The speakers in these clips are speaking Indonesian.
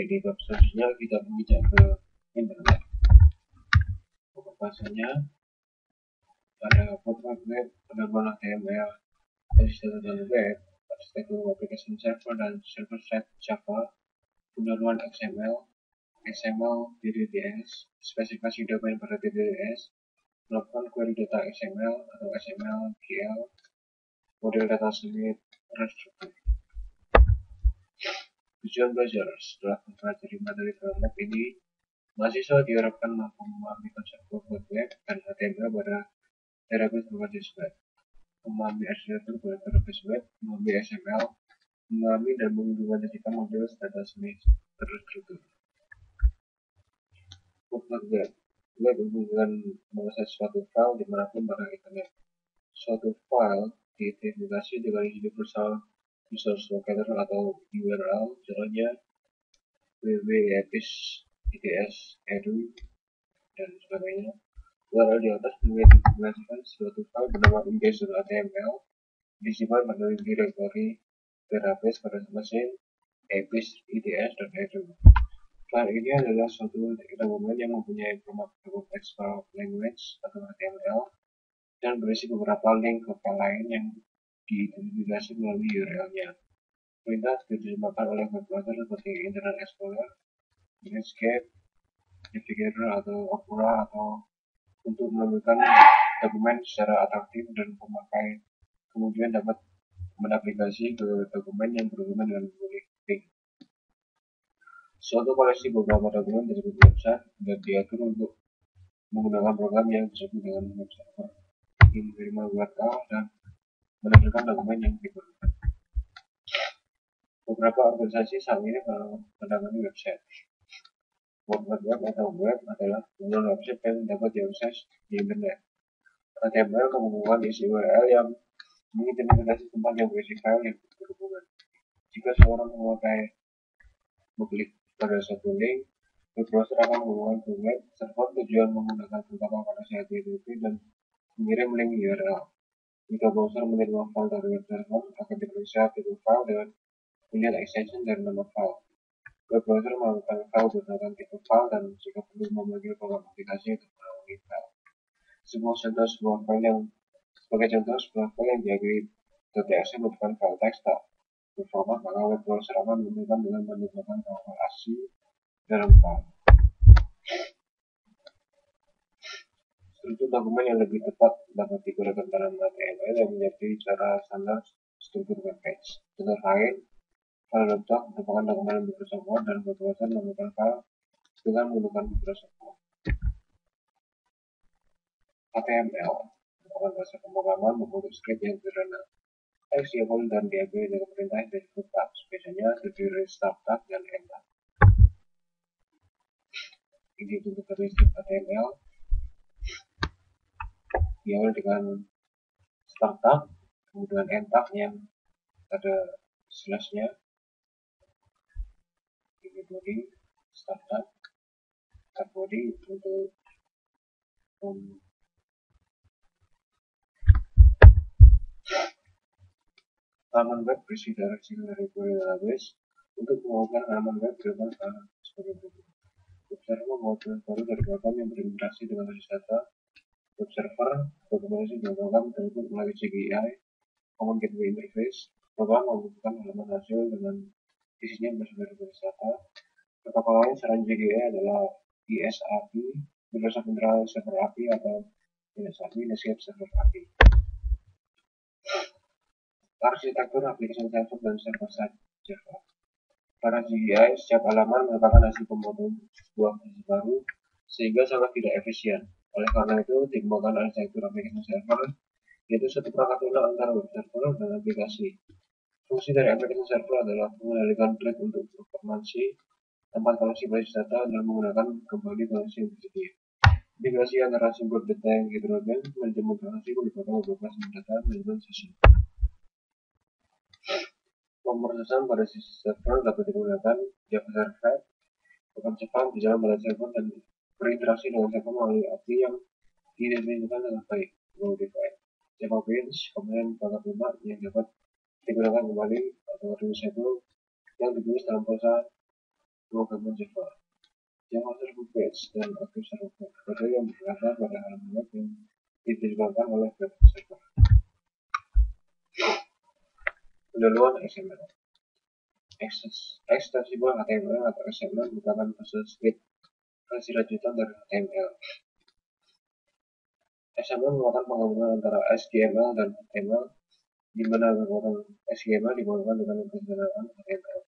di bab selanjutnya kita menginjak ke internet. Pokok bahasanya pada portal web, penerbangan HTML, HTML web, arsitektur application server dan server-side Java, peneruan XML, DDDS, spesifikasi domain pada DDDS, melakukan query data XML atau XML, GL, model data suite, restruktur. Tujuan belajar: setelah mempelajari materi dalam lab ini, mahasiswa diharapkan mampu memahami konsep web dan HTML pada database berbasis web, memahami arsitektur pada database web, memahami XML, memahami dan mengimplementasikan model data suite terstruktur. Web menghubungkan mengakses suatu file dimanapun pada internet. Suatu file diidentifikasi dengan Universal Resource Locator atau URL, contohnya www.its.edu dan sebagainya. URL di atas mengidentifikasikan suatu file bernama index.html disimpan pada direktori database pada mesin epis, its, dan edu. File ini adalah suatu dokumen yang mempunyai format text file language atau HTML dan berisi beberapa link ke file lain yang diidentifikasi melalui URL-nya. Perintah diterjemahkan oleh web browser seperti Internet Explorer, Netscape, Navigator atau Opera untuk menampilkan dokumen secara atraktif dan pemakai kemudian dapat menavigasi ke dokumen yang berhubungan dengan link. Suatu koleksi beberapa dokumen disebut website dan diatur untuk menggunakan program yang disebut dengan web server, menerima URL dan menampilkan dokumen yang diperlukan. Beberapa organisasi saat ini menangani website. Web atau web adalah kumpulan website yang dapat diakses di internet. HTML menghubungkan isi URL yang mengidentifikasi tempat yang berisi file yang berhubungan. Jika seorang mengklik pada suatu link, web browser akan menghubungkan ke web server tujuan menggunakan protokol koneksi HTTP dan mengirim link URL. Jika browser menerima file dari web server, akan diperiksa tipe file dengan pilihan extension dari nama file. Web browser melakukan file berdasarkan tipe file dan jika perlu memanggil program aplikasi untuk melalui file. Sebuah file yang diakhiri .txt merupakan file teks tak berformat, maka web browser akan menentukan dengan menambahkan file asli dalam file. Struktur dokumen yang lebih tepat dapat digunakan dalam HTML yang menjadi cara standar struktur web page. Contoh lain, file.doc merupakan dokumen Microsoft Word dan web browser menemukan file dengan menggunakan Microsoft Word. HTML merupakan bahasa pemrograman membentuk script yang sederhana. Teks diambil dan diambil dengan perintah dari tab, biasanya terdiri start tab dan end tab. Ini untuk karakteristik HTML diawali dengan start tab, kemudian end tab yang ada slashnya. Ini body, start tab body untuk halaman web berisi direksi dari query database. Untuk mengubah halaman web dilakukan sebagai berikut. Web server membuat baru dari program yang berinteraksi dengan basis data. Web server dokumentasi program tersebut melalui CGI, Common Gateway Interface. Program membutuhkan halaman hasil dengan isinya berasal dari basis data. Protokol lain selain CGI adalah ISAPI, Microsoft Internet Server API atau ISAPI, Netscape Server API. Arsitektur aplikasi server dan server-side Java. Pada CGI, setiap halaman merupakan hasil pembuatan sebuah aplikasi baru sehingga sangat tidak efisien. Oleh karena itu, dikembangkan arsitektur aplikasi server, yaitu satu perangkat lunak antara web server dan aplikasi. Fungsi dari aplikasi server adalah mengendalikan thread untuk performansi, tempat koneksi basis data, dan menggunakan kembali koneksi yang tersedia. Integrasi antara sumber data yang heterogen, manajemen transaksi melibatkan beberapa sumber data, manajemen sesi. Pemrosesan pada sisi server dapat digunakan Java Servlet, program Java di dalam pada server dan berinteraksi dengan server melalui API yang didefinisikan dengan baik, well-defined. Java Beans, komponen perangkat lunak yang dapat digunakan kembali atau reusable yang ditulis dalam prosa Program Java, Java Server Page, dan Active Server kode yang berada pada halaman yang ditujukan oleh web server. Pendahuluan XML. Extensible HTML atau XML merupakan script versi lanjutan dari HTML. XML merupakan penggabungan antara HTML dan HTML, di mana kekuatan HTML digabungkan dengan kesederhanaan HTML.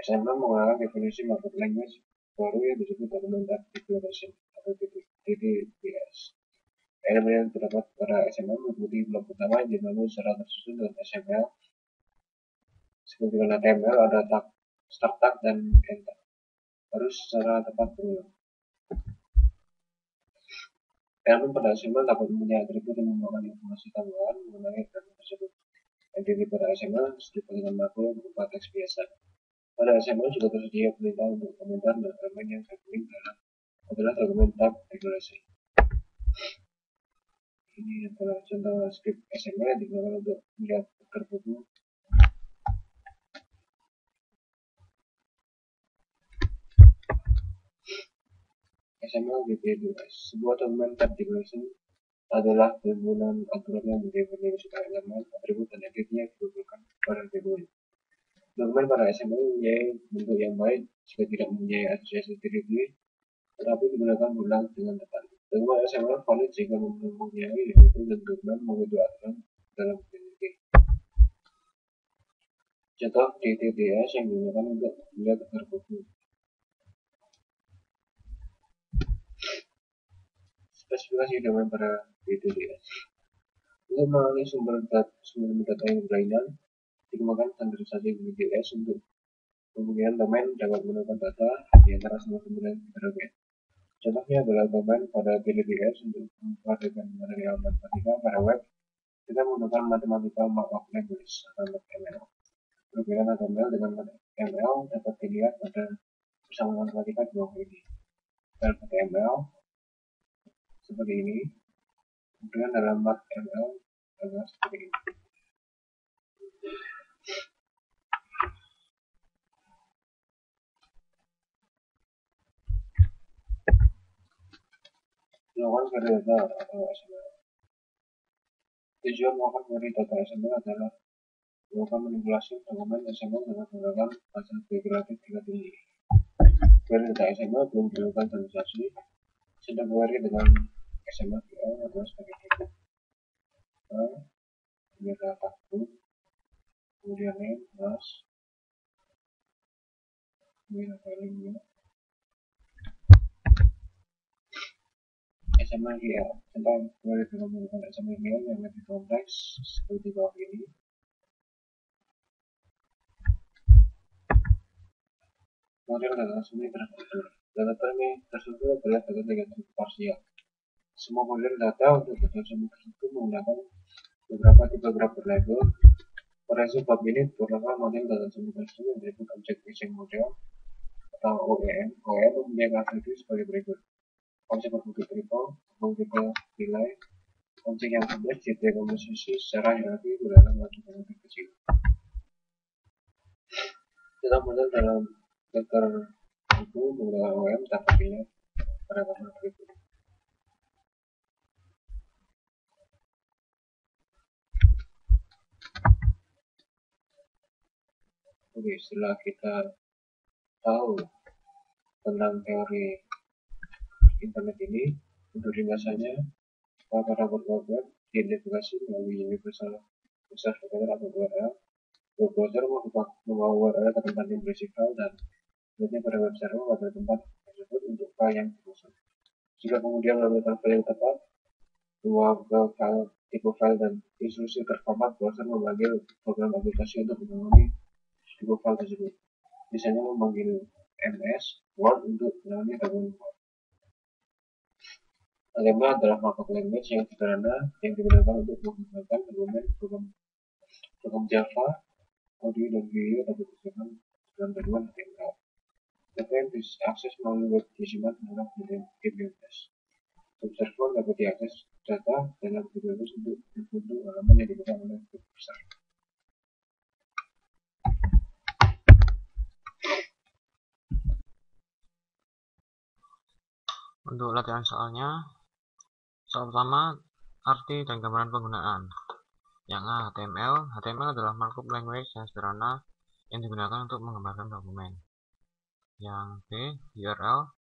XML menggunakan definisi markup language baru yang disebut Document Type Declaration atau DTDS. Elemen yang terdapat pada XML meliputi blok utama yang dibangun secara tersusun dengan XML. Seperti dengan HTML ada tag, start tag, dan end tag. Harus secara tepat berulang. Elemen pada XML dapat mempunyai atribut yang membawakan informasi tambahan mengenai elemen tersebut. Entiti pada XML disebut dengan makro yang berupa teks biasa. Pada XML juga tersedia perintah untuk komentar dan elemen yang terlink adalah Document Type Declaration. Ini adalah contoh script XML yang digunakan untuk melihat vektor buku. XML DTDS. Sebuah Document Type Declaration adalah gabungan aturan yang mendefinisikan elemen, atribut, dan entiti yang dihubungkan pada atribut. Dokumen pada XML mempunyai bentuk yang baik jika tidak mempunyai asosiasi diri, tetapi digunakan berulang dengan tepat. Dokumen XML valid jika mempunyai identitas dan dokumen membentuk aturan dalam identitas. Contoh DTDS yang digunakan untuk melihat vektor buku. Spesifikasi domain pada DTDS. Untuk mengenali sumber data yang berlainan, dikembangkan standarisasi DTDS untuk kemungkinan domain dapat menemukan data di antara semua sumber yang berbeda. Contohnya adalah domain pada DTDS untuk memperhatikan material matematika pada web. Kita menggunakan Mathematical Markup Language atau ML. Perbedaan HTML dengan ML dapat dilihat pada persamaan matematika di bawah ini. Dalam HTML seperti ini, kemudian dalam ML adalah seperti ini. Melakukan query data atau XML. Tujuan melakukan query data XML adalah melakukan manipulasi dokumen XML dengan menggunakan bahasa deklaratif tingkat tinggi. Query data XML belum dilakukan standarisasi. Sedang query dengan XML adalah sebagai berikut. Ini adalah tablet, kemudian name, class, ini adalah linknya. XML GL tentang query dengan menggunakan XML GL yang lebih kompleks seperti bawah ini. Model data semi terstruktur. Data terstruktur adalah data parsial. Semua model data untuk data semi terstruktur menggunakan beberapa tipe graph label. Pada bab ini beberapa model data semi terstruktur disebut Object Matching Model atau OEM. OEM mempunyai karakteristik sebagai berikut. Objek berbentuk triple, berbentuk nilai, objek yang kompleks didekomposisi secara hierarki berdasarkan objek kecil. Data model dalam vektor itu menggunakan OEM dapat dilihat pada gambar berikut. Oke, setelah kita tahu tentang teori internet ini, untuk ringkasannya, pada web diidentifikasi melalui universal access locator atau URL. Web browser membawa URL ke tempat yang berisi file dan berikutnya pada web server pada tempat tersebut untuk file yang dimaksud. Jika kemudian menemukan file yang tepat, membawa ke file, tipe file, dan instruksi terformat, browser memanggil program aplikasi untuk menangani tipe file tersebut. Misalnya memanggil MS Word untuk menangani dokumen Word. HTML adalah markup language yang sederhana yang digunakan untuk menggunakan dokumen program Java, audio, dan video dapat digunakan dalam jaringan HTML. Data yang diakses melalui web disimpan dalam DBMS. Subserver dapat diakses data dalam DBMS untuk berbentuk halaman yang dibuka oleh web besar. Untuk latihan soalnya, soal pertama, arti dan gambaran penggunaan. Yang A, HTML. HTML adalah markup language yang sederhana yang digunakan untuk menggambarkan dokumen. Yang B, URL.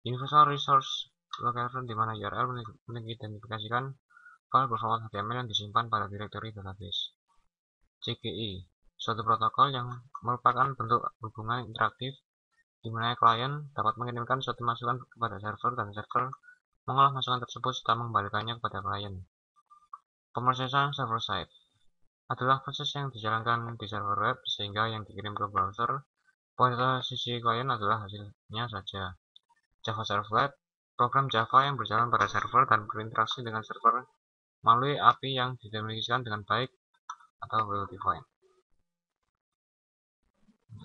Universal Resource Locator, di mana URL mengidentifikasikan file berformat HTML yang disimpan pada direktori database. CGI, suatu protokol yang merupakan bentuk hubungan interaktif di mana klien dapat mengirimkan suatu masukan kepada server dan server mengolah masukan tersebut serta mengembalikannya kepada klien. Pemrosesan server-side adalah proses yang dijalankan di server web sehingga yang dikirim ke browser pada sisi klien adalah hasilnya saja. Java Servlet, program Java yang berjalan pada server dan berinteraksi dengan server melalui API yang didefinisikan dengan baik atau well-defined.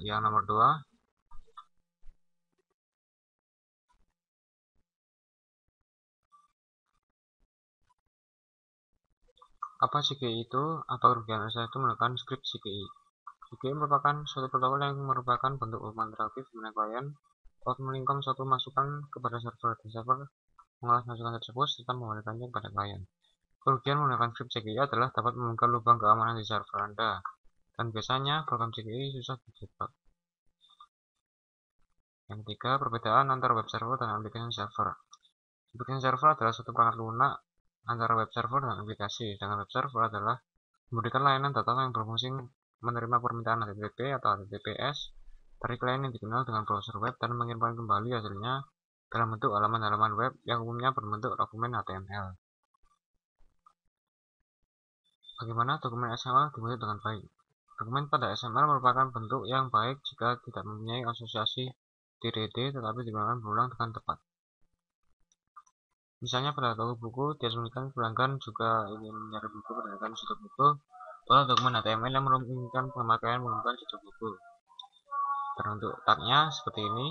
Yang nomor 2, apa CGI itu? Apa kerugian saya itu menggunakan script CGI? CGI merupakan suatu protokol yang merupakan bentuk hubungan interaktif di mana klien dapat melingkung suatu masukan kepada server dan server mengolah masukan tersebut serta mengembalikannya kepada klien. Kerugian menggunakan script CGI adalah dapat membuka lubang keamanan di server Anda, dan biasanya program CGI susah dijebak. Yang ketiga, perbedaan antara web server dan application server. Application server adalah suatu perangkat lunak antara web server dan aplikasi, sedangkan web server adalah memberikan layanan data yang berfungsi menerima permintaan HTTP atau HTTPS dari klien yang dikenal dengan browser web dan mengirimkan kembali hasilnya dalam bentuk halaman-halaman web yang umumnya berbentuk dokumen HTML. Bagaimana dokumen XML dibentuk dengan baik? Dokumen pada XML merupakan bentuk yang baik jika tidak mempunyai asosiasi DDD tetapi digunakan berulang dengan tepat. Misalnya pada toko buku, diasumsikan pelanggan juga ingin mencari buku berdasarkan situs buku, atau dokumen HTML yang memungkinkan pemakaian menggunakan situs buku. Terbentuk tagnya seperti ini,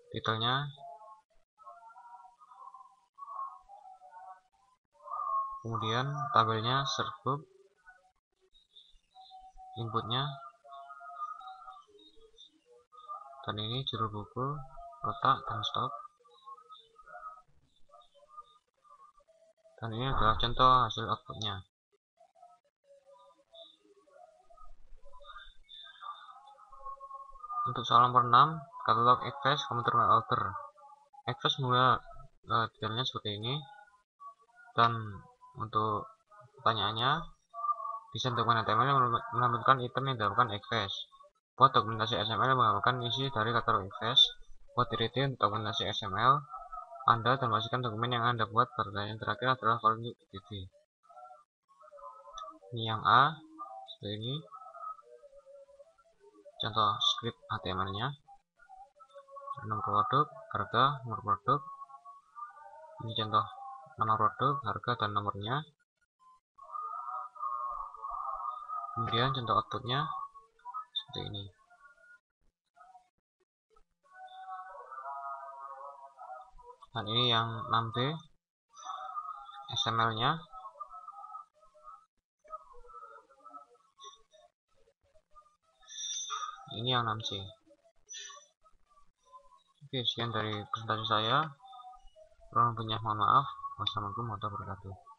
titelnya, kemudian tabelnya search book, inputnya, dan ini judul buku, letak, dan stop. Dan ini adalah contoh hasil outputnya. Untuk soal nomor 6, katalog Access Computer Author. Access mulai detailnya seperti ini. Dan untuk pertanyaannya, desain dokumen HTML yang menampilkan item yang dilakukan Access. Buat dokumentasi XML yang menggunakan isi dari katalog Access. Buat DDD untuk dokumentasi XML Anda dan pastikan dokumen yang Anda buat. Pertanyaan terakhir adalah kalau untuk DDD. Ini yang A, seperti ini. Contoh script HTML-nya. Nomor produk, harga, nomor produk. Ini contoh nama produk, harga, dan nomornya. Kemudian contoh outputnya seperti ini. Dan ini yang 6B, XML-nya. Ini yang 6C. Oke, sekian dari presentasi saya. Kurang lebihnya mohon maaf. Wassalamualaikum warahmatullahi wabarakatuh.